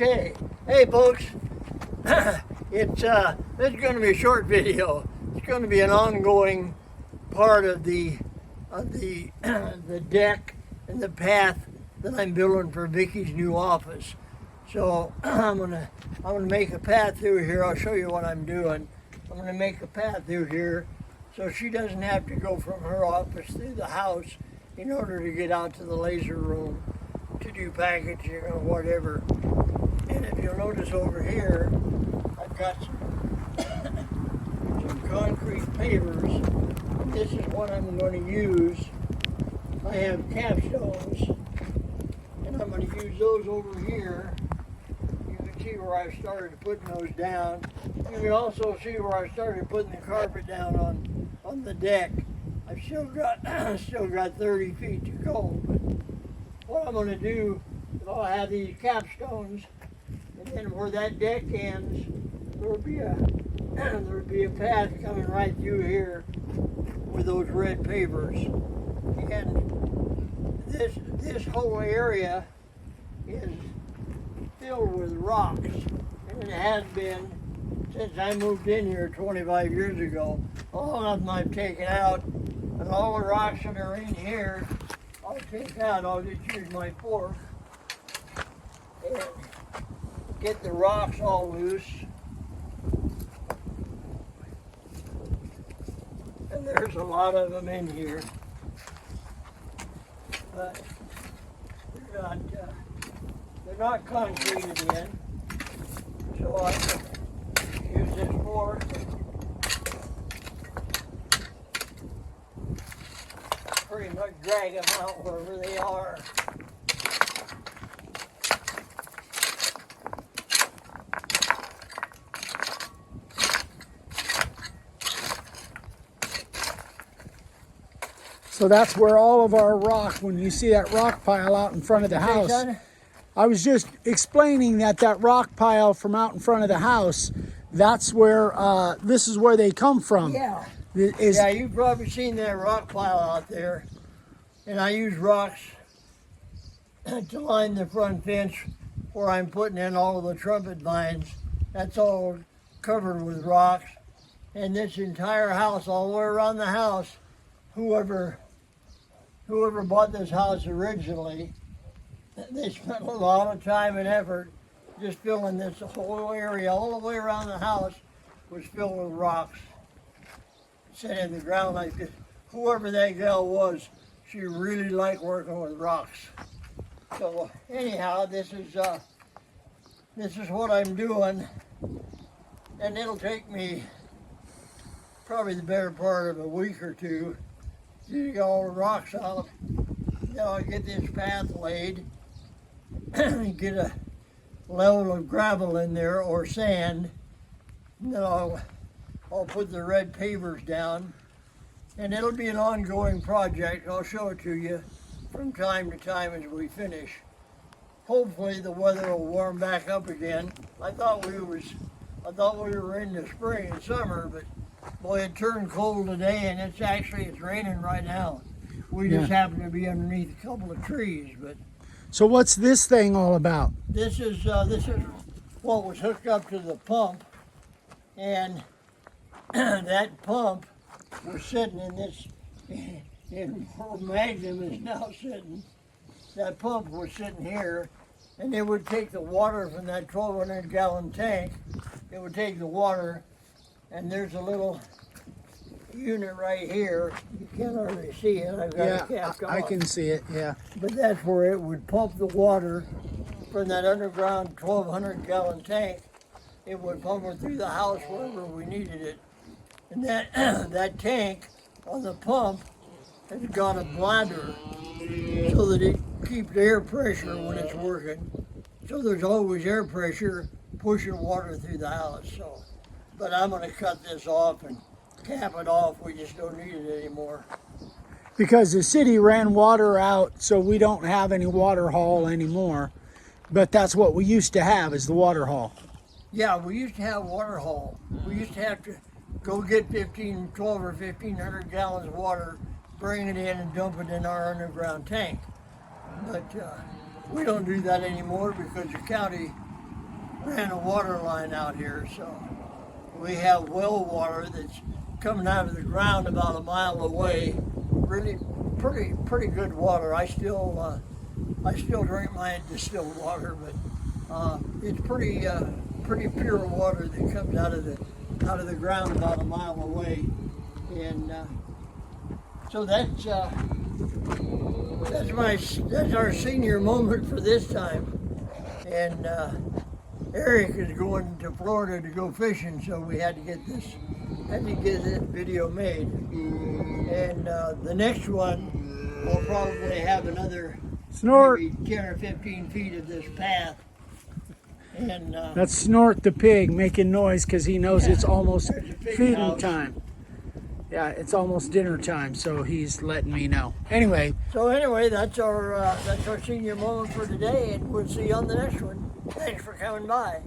Okay, hey folks, it's this is going to be a short video. It's going to be an ongoing part of the the deck and the path that I'm building for Vicky's new office. So I'm gonna make a path through here. I'll show you what I'm doing. I'm gonna make a path through here so she doesn't have to go from her office through the house in order to get out to the laser room to do packaging or whatever. And if you'll notice over here, I've got some concrete pavers. And this is what I'm going to use. I have capstones, and I'm going to use those over here. You can see where I started putting those down. You can also see where I started putting the carpet down on the deck. I've still got 30 feet to go. But what I'm going to do is I'll have these capstones, and then where that deck ends, there'll be a path coming right through here with those red pavers. And this whole area is filled with rocks, and it has been since I moved in here 25 years ago. All of them I've taken out, and all the rocks that are in here I'll take out. I'll just use my fork and get the rocks all loose. And there's a lot of them in here. But they're not concreted in. So I can use this fork and pretty much drag them out wherever they are. So that's where all of our rock, when you see that rock pile out in front of the house, I was just explaining that rock pile from out in front of the house, that's where, this is where they come from. Yeah. Yeah, you've probably seen that rock pile out there. And I use rocks to line the front fence where I'm putting in all of the trumpet vines. That's all covered with rocks. And this entire house, all the way around the house, whoever bought this house originally, they spent a lot of time and effort just filling this whole area. All the way around the house was filled with rocks. Set in the ground like this. Whoever that gal was, she really liked working with rocks. So anyhow, this is what I'm doing, and it'll take me probably the better part of a week or two to get all the rocks out. Then I'll get this path laid, get a level of gravel in there or sand, and then I'll put the red pavers down, and it'll be an ongoing project. I'll show it to you from time to time as we finish. Hopefully the weather will warm back up again. I thought we were in the spring and summer, but boy, it turned cold today, and it's raining right now. We just happen to be underneath a couple of trees. But so what's this thing all about? this is what was hooked up to the pump, and that pump was sitting in this, and where Magnum is now sitting. That pump was sitting here, and it would take the water from that 1,200 gallon tank. It would take the water, and there's a little unit right here. You can't hardly see it. I've got it capped off. I can see it, yeah. But that's where it would pump the water from that underground 1,200 gallon tank. It would pump it through the house wherever we needed it. And that tank on the pump has got a bladder so that it keeps air pressure when it's working. So there's always air pressure pushing water through the house. So, but I'm going to cut this off and cap it off. We just don't need it anymore. Because the city ran water out, so we don't have any water haul anymore. But that's what we used to have, is the water haul. Yeah, we used to have water haul. We used to have to go get 12 or 1,500 gallons of water, bring it in and dump it in our underground tank. But we don't do that anymore because the county ran a water line out here, so we have well water that's coming out of the ground about a mile away. Really pretty good water. I still drink my distilled water, but it's pretty pure water that comes out of the ground about a mile away, and so that's our senior moment for this time. And Eric is going to Florida to go fishing, so we had to get this video made. And the next one will probably have another Snort. maybe 10 or 15 feet of this path. And That's Snort the pig making noise because he knows it's almost there's a pig feeding house. time. Yeah, it's almost dinner time, so he's letting me know. Anyway, that's our senior moment for today, and we'll see you on the next one. Thanks for coming by.